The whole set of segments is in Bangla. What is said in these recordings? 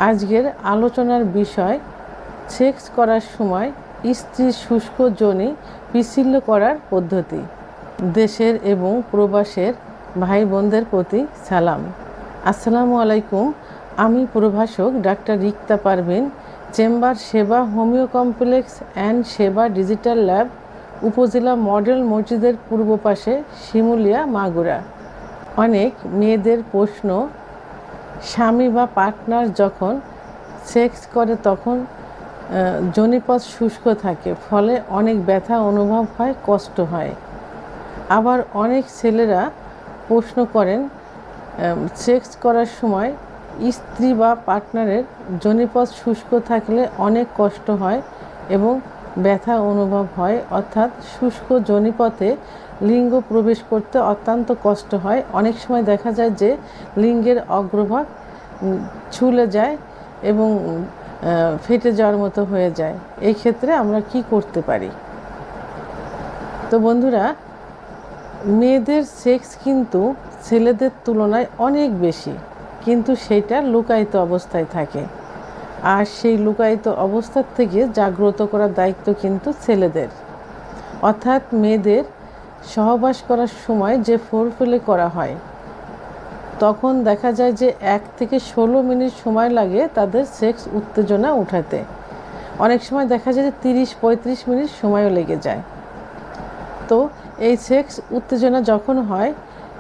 আজকের আলোচনার বিষয় সেক্স করার সময় স্ত্রীর শুষ্ক যোনি পিচ্ছিল করার পদ্ধতি। দেশের এবং প্রবাসের ভাই বোনদের প্রতি সালাম। আসসালামু আলাইকুম। আমি প্রভাষক ডাক্তার রিক্তা পারভিন, চেম্বার সেবা হোমিও কমপ্লেক্স অ্যান্ড সেবা ডিজিটাল ল্যাব, উপজেলা মডেল মসজিদের পূর্ব পাশে, শিমুলিয়া, মাগুরা। অনেক মেয়েদের প্রশ্ন, স্বামী বা পার্টনার যখন সেক্স করে তখন যোনিপথ শুষ্ক থাকে, ফলে অনেক ব্যথা অনুভব হয়, কষ্ট হয়। আবার অনেক ছেলেরা প্রশ্ন করেন, সেক্স করার সময় স্ত্রী বা পার্টনারের যোনিপথ শুষ্ক থাকলে অনেক কষ্ট হয় এবং ব্যথা অনুভব হয়, অর্থাৎ শুষ্ক যোনিপথে লিঙ্গ প্রবেশ করতে অত্যন্ত কষ্ট হয়। অনেক সময় দেখা যায় যে লিঙ্গের অগ্রভাগ ছুলে যায় এবং ফেটে যাওয়ার মতো হয়ে যায়। এই ক্ষেত্রে আমরা কি করতে পারি? তো বন্ধুরা, মেয়েদের সেক্স কিন্তু ছেলেদের তুলনায় অনেক বেশি, কিন্তু সেইটা লুকায়িত অবস্থায় থাকে। আর সেই লুকায়িত অবস্থার থেকে জাগ্রত করার দায়িত্ব কিন্তু ছেলেদের। অর্থাৎ মেয়েদের সহবাস করার সময় যে ফোরপ্লে করা হয়, তখন দেখা যায় যে 1 থেকে 16 মিনিট সময় লাগে তাদের সেক্স উত্তেজনা উঠাতে। অনেক সময় দেখা যায় যে 30-35 মিনিট সময়ও লেগে যায়। তো এই সেক্স উত্তেজনা যখন হয়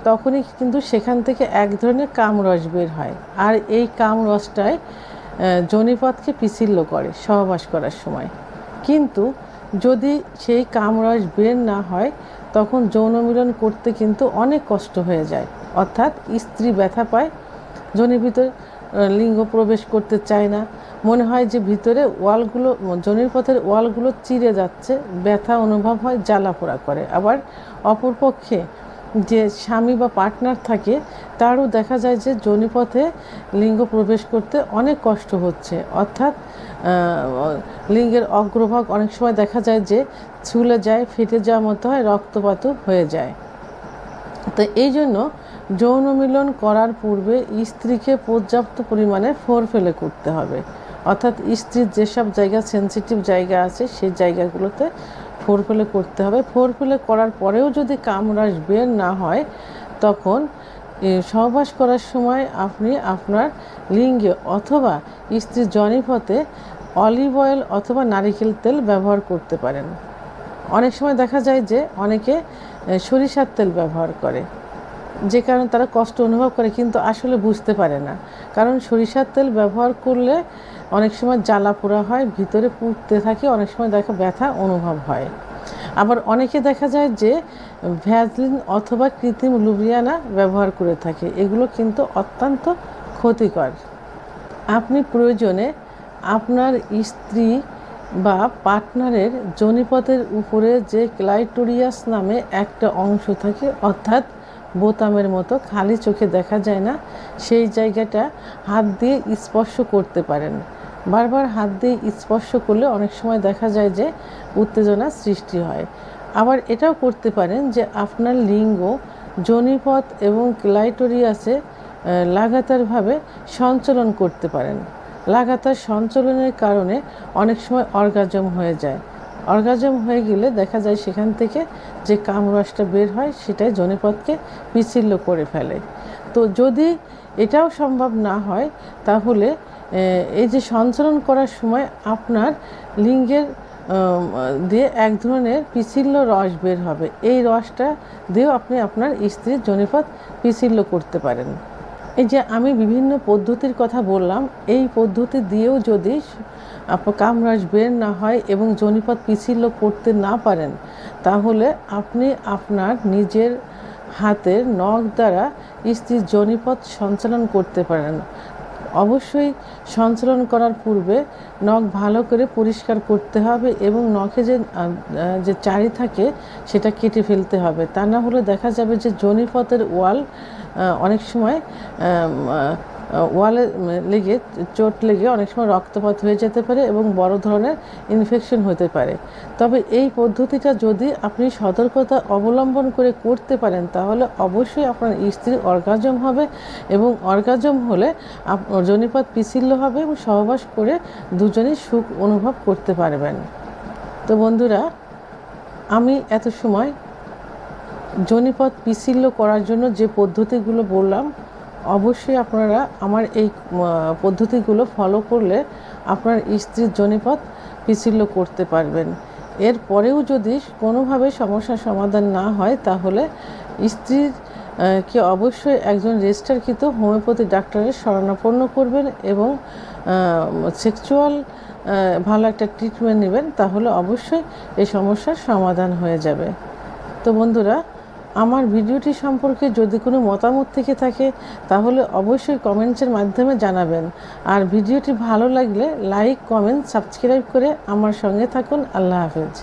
তখনই কিন্তু সেখান থেকে এক ধরনের কামরস বের হয়, আর এই কামরসটাই যোনিপথকে পিচ্ছিল করে সহবাস করার সময়। কিন্তু যদি সেই কামরস বের না হয় তখন যৌন মিলন করতে কিন্তু অনেক কষ্ট হয়ে যায়। অর্থাৎ স্ত্রী ব্যথা পায়, যোনির ভিতরে লিঙ্গ প্রবেশ করতে চায় না, মনে হয় যে ভিতরে ওয়ালগুলো, যোনির পথের ওয়ালগুলো চিরে যাচ্ছে, ব্যথা অনুভব হয়, জ্বালা পোড়া করে। আবার অপরপক্ষে যে স্বামী বা পার্টনার থাকে তারও দেখা যায় যে যোনিপথে লিঙ্গ প্রবেশ করতে অনেক কষ্ট হচ্ছে, অর্থাৎ লিঙ্গের অগ্রভাগ অনেক সময় দেখা যায় যে ছুলে যায়, ফেটে যাওয়ার মতো হয়, রক্তপাতও হয়ে যায়। তো এই জন্য যৌন মিলন করার পূর্বে স্ত্রীকে পর্যাপ্ত পরিমাণে ফোরপ্লে করতে হবে। অর্থাৎ স্ত্রীর যেসব জায়গা সেন্সিটিভ জায়গা আছে সেই জায়গাগুলোতে ফোরপ্লে করতে হবে। ফোরপ্লে করার পরেও যদি কামরাস বের না হয় তখন সহবাস করার সময় আপনি আপনার লিঙ্গে অথবা স্ত্রীর যোনিপথে অলিভ অয়েল অথবা নারিকেল তেল ব্যবহার করতে পারেন। অনেক সময় দেখা যায় যে অনেকে সরিষার তেল ব্যবহার করে, যে কারণে তারা কষ্ট অনুভব করে, কিন্তু আসলে বুঝতে পারে না। কারণ সরিষার তেল ব্যবহার করলে অনেক সময় জ্বালা পোড়া হয়, ভিতরে পুড়তে থাকে, অনেক সময় ব্যথা অনুভব হয়। আবার অনেকে দেখা যায় যে ভ্যাসলিন অথবা কৃত্রিম লুব্রিয়ানা ব্যবহার করে থাকে, এগুলো কিন্তু অত্যন্ত ক্ষতিকর। আপনি প্রয়োজনে আপনার স্ত্রী বা পার্টনারের যোনিপথের উপরে যে ক্লাইটোরিয়াস নামে একটা অংশ থাকে, অর্থাৎ বোতামের মতো খালি চোখে দেখা যায় না, সেই জায়গাটা হাত দিয়ে স্পর্শ করতে পারেন। বারবার হাত দিয়ে স্পর্শ করলে অনেক সময় দেখা যায় যে উত্তেজনা সৃষ্টি হয়। আবার এটাও করতে পারেন যে আপনার লিঙ্গ, যোনিপথ এবং ক্লাইটোরিয়াসে লাগাতারভাবে সঞ্চালন করতে পারেন। লাগাতার সঞ্চালনের কারণে অনেক সময় অর্গাজম হয়ে যায়। অর্গাজম হয়ে গেলে দেখা যায় সেখান থেকে যে কামরসটা বের হয় সেটাই যোনিপথকে পিচ্ছিল করে ফেলে। তো যদি এটাও সম্ভব না হয় তাহলে এই যে সঞ্চালন করার সময় আপনার লিঙ্গের দিয়ে এক ধরনের পিচ্ছিল রস বের হবে, এই রসটা দিয়েও আপনি আপনার স্ত্রীর যোনিপথ পিচ্ছিল করতে পারেন। এই যে আমি বিভিন্ন পদ্ধতির কথা বললাম, এই পদ্ধতি দিয়েও যদি আপনার কামরস বের না হয় এবং যোনিপথ পিচ্ছিল করতে না পারেন তাহলে আপনি আপনার নিজের হাতের নখ দ্বারা স্ত্রীর যোনিপথ সঞ্চালন করতে পারেন। অবশ্যই সঞ্চালন করার পূর্বে নখ ভালো করে পরিষ্কার করতে হবে এবং নখে যে চারি থাকে সেটা কেটে ফেলতে হবে। তা না হলে দেখা যাবে যে যোনিপথের ওয়াল অনেক সময় ওয়ালে লেগে চোট লেগে অনেক সময় রক্তপাত হয়ে যেতে পারে এবং বড় ধরনের ইনফেকশন হতে পারে। তবে এই পদ্ধতিটা যদি আপনি সতর্কতা অবলম্বন করে করতে পারেন তাহলে অবশ্যই আপনার স্ত্রীর অর্গাজম হবে এবং অর্গাজম হলে যোনিপথ পিচ্ছিল হবে এবং সহবাস করে দুজনেই সুখ অনুভব করতে পারবেন। তো বন্ধুরা, আমি এত সময় যোনিপথ পিচ্ছিল করার জন্য যে পদ্ধতিগুলো বললাম, অবশ্যই আপনারা আমার এই পদ্ধতিগুলো ফলো করলে আপনার স্ত্রীর যোনিপথ পিচ্ছিল করতে পারবেন। এরপরেও যদি কোনোভাবে সমস্যার সমাধান না হয় তাহলে স্ত্রীর কে অবশ্যই একজন রেজিস্টারকৃত হোমিওপ্যাথি ডাক্তারের শরণাপন্ন করবেন এবং সেক্সুয়াল ভালো একটা ট্রিটমেন্ট নেবেন, তাহলে অবশ্যই এই সমস্যার সমাধান হয়ে যাবে। তো বন্ধুরা, আমার ভিডিওটি সম্পর্কে যদি কোনো মতামত থেকে থাকে তাহলে অবশ্যই কমেন্টসের মাধ্যমে জানাবেন। আর ভিডিওটি ভালো লাগলে লাইক, কমেন্ট, সাবস্ক্রাইব করে আমার সঙ্গে থাকুন। আল্লাহ হাফেজ।